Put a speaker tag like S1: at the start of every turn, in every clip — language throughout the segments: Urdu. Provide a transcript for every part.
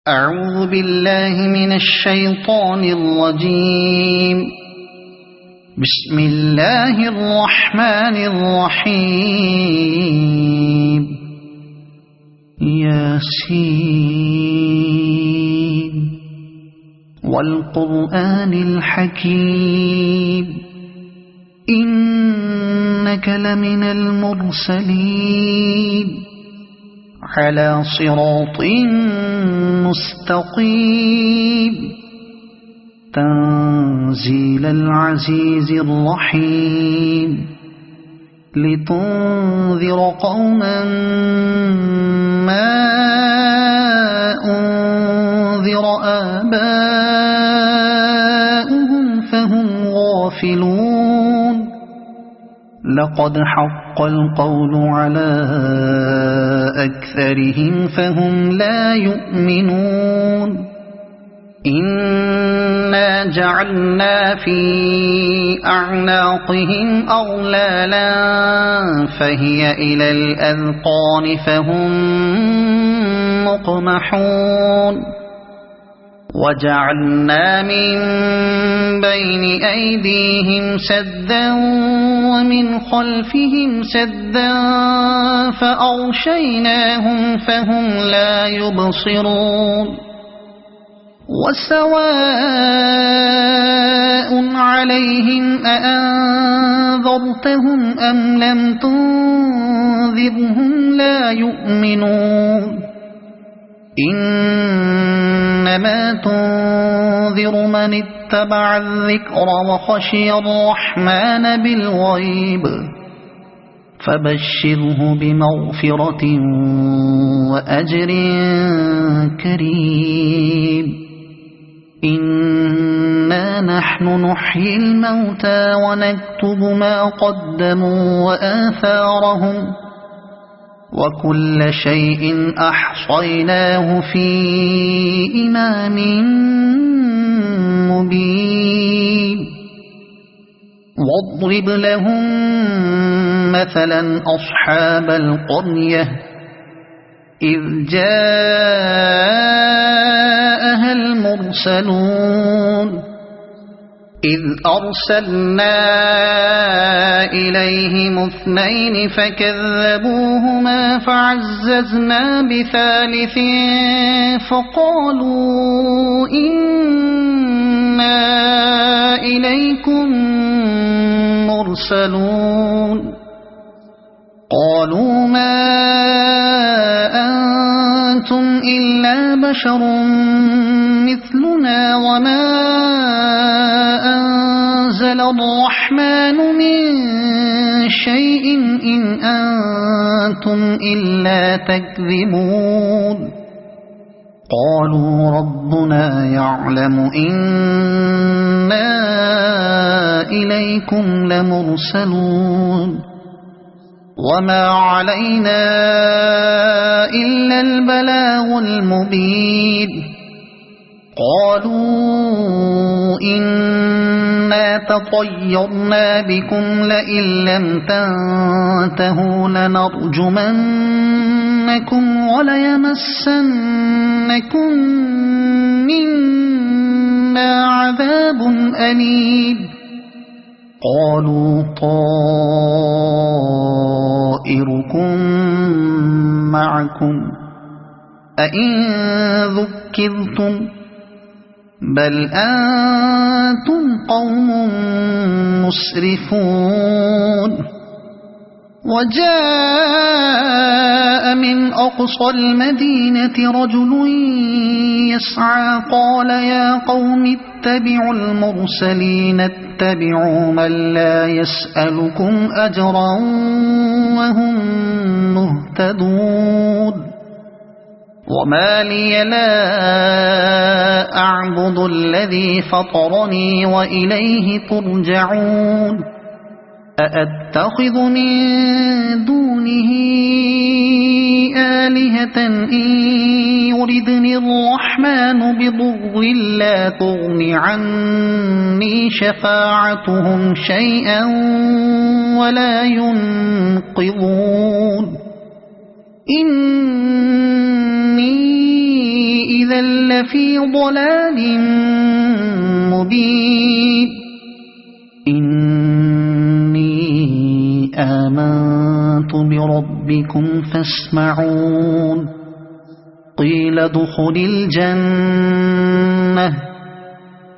S1: أعوذ بالله من الشيطان الرجيم. بسم الله الرحمن الرحيم. ياسين والقرآن الحكيم إنك لمن المرسلين على صراط مستقيم تنزيل العزيز الرحيم لتنذر قوما ما أنذر آباؤهم فهم غافلون. لقد حق القول على أكثرهم فهم لا يؤمنون. إنا جعلنا في أعناقهم أغلالا فهي إلى الأذقان فهم مقمحون. وجعلنا من بين أيديهم سدا ومن خلفهم سدا فأغشيناهم فهم لا يبصرون. وسواء عليهم أأنذرتهم أم لم تنذرهم لا يؤمنون. إنما تنذر من اتبع الذكر وخشي الرحمن بالغيب فبشره بمغفرة وأجر كريم. إنا نحن نحيي الموتى ونكتب ما قدموا وآثارهم وكل شيء أحصيناه في إمام مبين. واضرب لهم مثلا أصحاب القرية إذ جاءها المرسلون إذ أرسلنا إليهم اثنين فكذبوهما فعززنا بثالث فقالوا إنا إليكم مرسلون. قالوا ما أنتم إلا بشر مثلنا وما أنزل الرحمن من شيء إن أنتم إلا تكذبون. قالوا ربنا يعلم إنا إليكم لمرسلون وما علينا إلا البلاغ المبين. قالوا إنا تطيرنا بكم لئن لم تنتهوا لنرجمنكم وليمسنكم منا عذاب أليم. قالوا طائركم معكم أئن ذكرتم بل أنتم قوم مسرفون. وجاء من أقصى المدينة رجل يسعى قال يا قوم اتبعوا المرسلين اتبعوا من لا يسألكم أجرا وهم مهتدون. وما لي لا أعبد الذي فطرني وإليه ترجعون. أأتخذ من دونه آلهة إن يردني الرحمن بضر لا تغن عني شفاعتهم شيئا ولا ينقذون. إني إذا لفي ضلال مبين إني آمنت بربكم فاسمعون قيل ادخل الجنة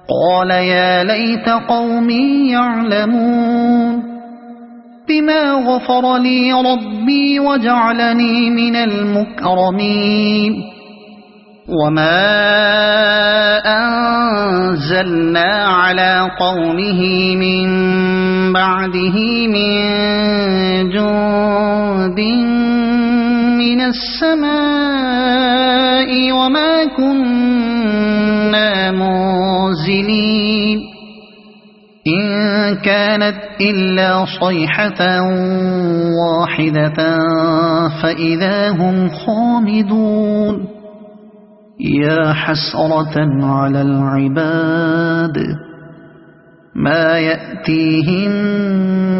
S1: قال يا ليت قومي يعلمون بما غفر لي ربي وجعلني من المكرمين وما أنزلنا على قومه من بعده من جند من السماء وما كنا منزلين إن كانت إلا صيحة واحدة فإذا هم خامدون يا حسرة على العباد ما يأتيهم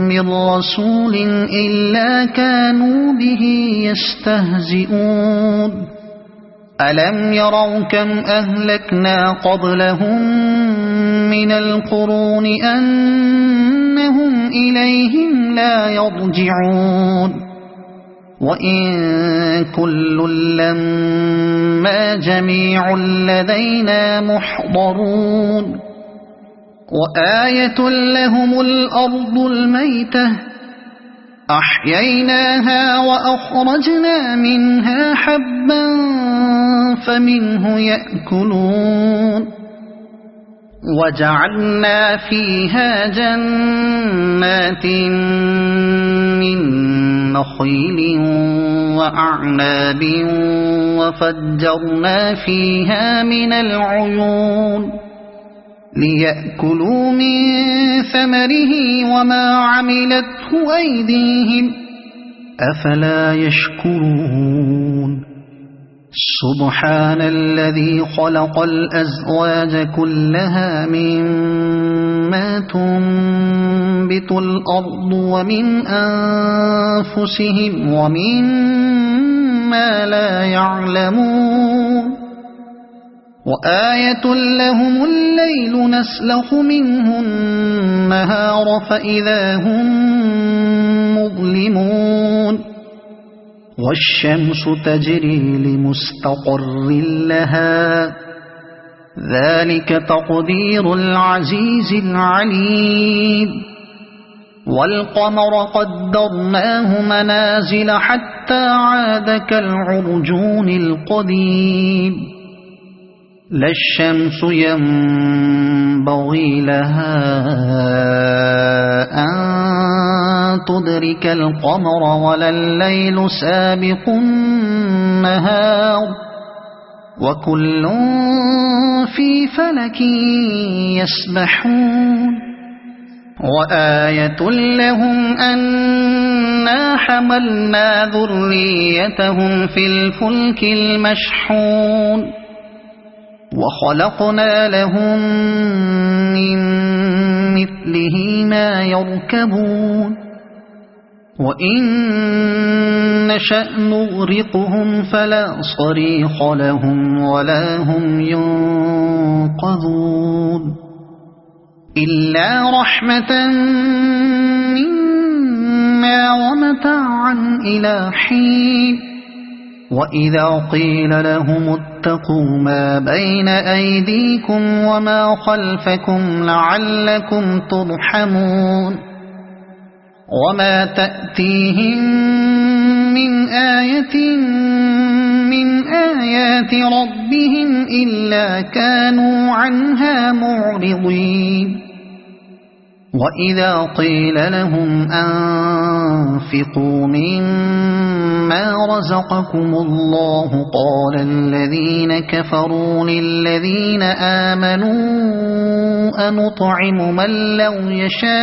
S1: من رسول إلا كانوا به يستهزئون ألم يروا كم أهلكنا قبلهم من القرون أنهم إليهم لا يرجعون وإن كل لما جميع لدينا محضرون وآية لهم الأرض الميتة أحييناها وأخرجنا منها حبا فمنه يأكلون وجعلنا فيها جنات من نخيل وأعناب وفجرنا فيها من العيون ليأكلوا من ثمره وما عملته أيديهم أفلا يشكرون سبحان الذي خلق الأزواج كلها مما تنبت الأرض ومن أنفسهم ومما لا يعلمون وآية لهم الليل نسلخ منه النهار فإذا هم مظلمون والشمس تجري لمستقر لها ذلك تقدير العزيز العليم والقمر قدرناه منازل حتى عاد كالعرجون القديم لا الشمس ينبغي لها أن تدرك القمر ولا الليل سابق النهار وكل في فلك يسبحون وآية لهم أنا حملنا ذريتهم في الفلك المشحون وخلقنا لهم من مثله ما يركبون وإن نشأ نغرقهم فلا صريخ لهم ولا هم ينقذون إلا رحمة منا ومتاعا إلى حين وإذا قيل لهم اتقوا ما بين أيديكم وما خلفكم لعلكم ترحمون وما تأتيهم من آية من آيات ربهم إلا كانوا عنها معرضين وإذا قيل لهم أنفقوا مما رزقكم الله قال الذين كفروا للذين آمنوا أنطعم من لو يشاء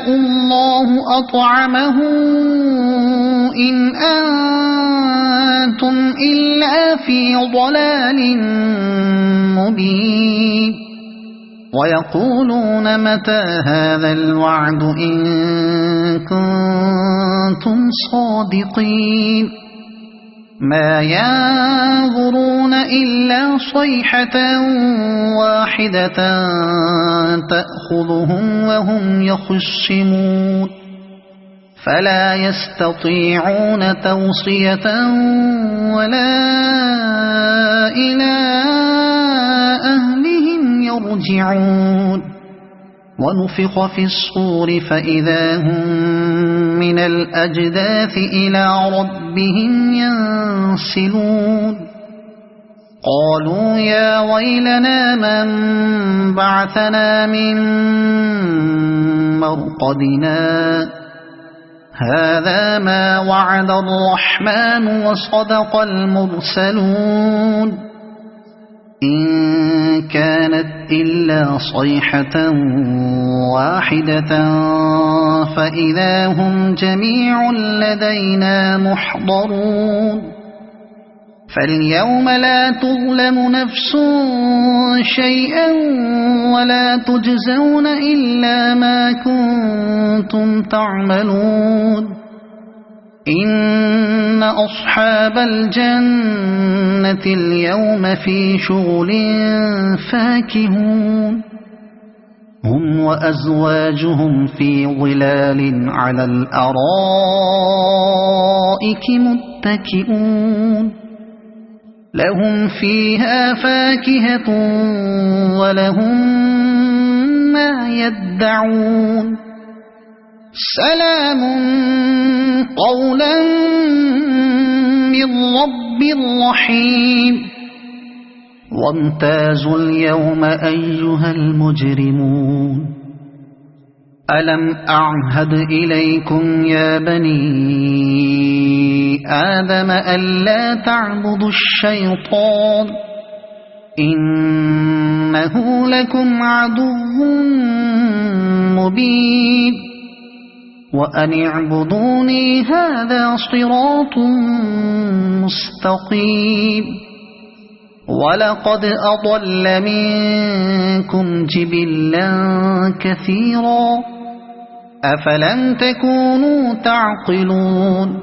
S1: الله أطعمه إن أنتم إلا في ضلال مبين ويقولون متى هذا الوعد إن كنتم صادقين ما ينظرون إلا صيحة واحدة تأخذهم وهم يخصمون فلا يستطيعون توصية ولا إلى أهلهم يرجعون ونفخ في الصور فإذا هم من الأجداث إلى ربهم ينسلون قالوا يا ويلنا من بعثنا من مرقدنا هذا ما وعد الرحمن وصدق المرسلون إن كانت إلا صيحة واحدة فإذا هم جميع لدينا محضرون فاليوم لا تظلم نفس شيئا ولا تجزون إلا ما كنتم تعملون إن أصحاب الجنة اليوم في شغل فاكهون هم وأزواجهم في ظلال على الأرائك متكئون لهم فيها فاكهة ولهم ما يدعون سلام قولا من رب رحيم وامتازوا اليوم أيها المجرمون ألم أعهد إليكم يا بني آدم ألا تعبدوا الشيطان إنه لكم عدو مبين وأن اعبدوني هذا صراط مستقيم ولقد أضل منكم جبلا كثيرا أفلم تكونوا تعقلون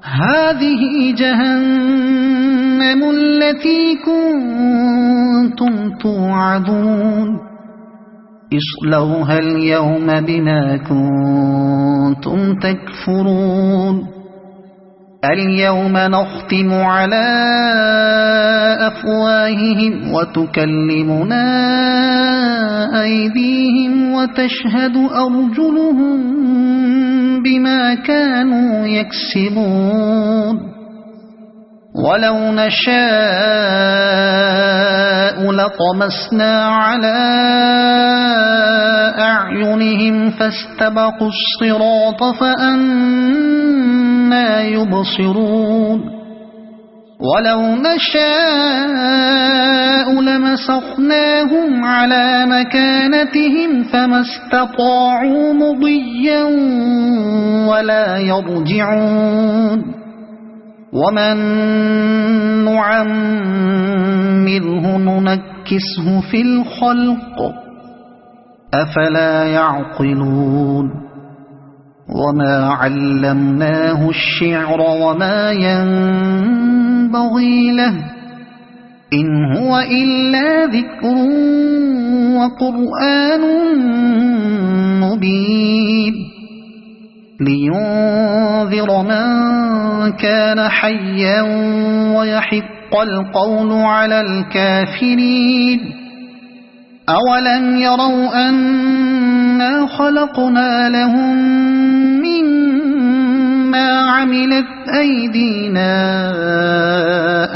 S1: هذه جهنم التي كنتم توعدون اصلوها اليوم بما كنتم تكفرون اليوم نختم على أفواههم وتكلمنا أيديهم وتشهد أرجلهم بما كانوا يكسبون ولو نشاء لطمسنا على أعينهم فاستبقوا الصراط فأنى يبصرون ولو نشاء لمسخناهم على مكانتهم فما استطاعوا مضيا ولا يرجعون ومن نعمره ننكسه في الخلق أفلا يعقلون وما علمناه الشعر وما ينبغي له إن هو إلا ذكر وقرآن مبين لينذر من كان حيا ويحق القول على الكافرين أولم يروا أنا خلقنا لهم مما عملت أيدينا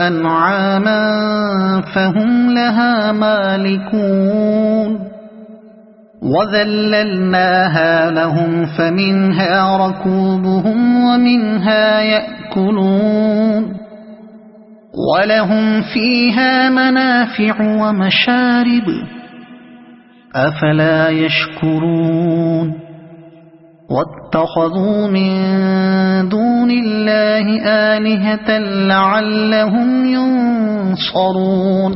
S1: أنعاما فهم لها مالكون وذللناها لهم فمنها ركوبهم ومنها يأكلون ولهم فيها منافع ومشارب أفلا يشكرون واتخذوا من دون الله آلهة لعلهم ينصرون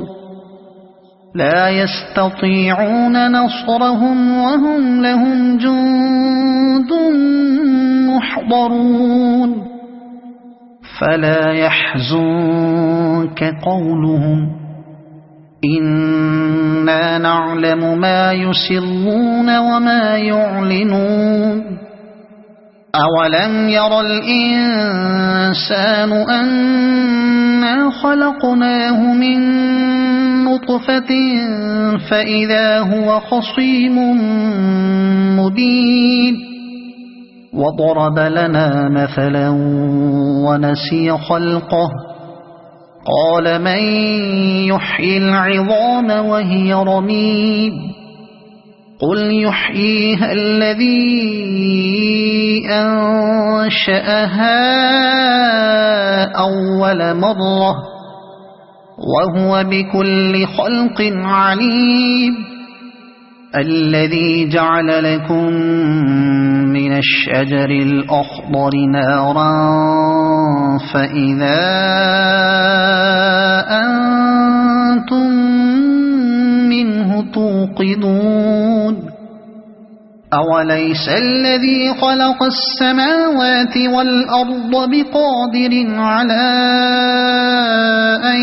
S1: لا يستطيعون نصرهم وهم لهم جند محضرون فلا يحزنك قولهم إنا نعلم ما يسرون وما يعلنون أولم ير الإنسان أنا خلقناه من نطفة فإذا هو خصيم مبين وضرب لنا مثلا ونسي خلقه قال من يحيي العظام وهي رميم قل يحييها الذي أنشأها أول مرة وهو بكل خلق عليم الذي جعل لكم من الشجر الأخضر نارا فإذا أنتم منه توقدون أوليس الذي خلق السماوات والأرض بقادر على أن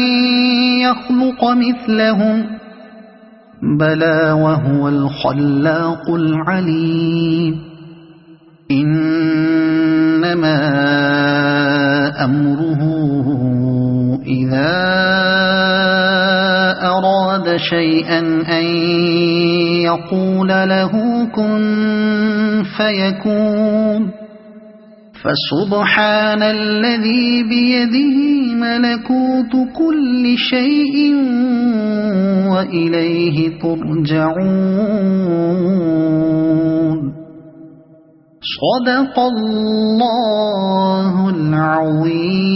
S1: يخلق مثلهم بلى وهو الخلاق العليم إنما أمره إذا أراد شيئا أن يقول له كن فيكون فسبحان الذي بيده ملكوت كل شيء وإليه ترجعون صدق الله العظيم.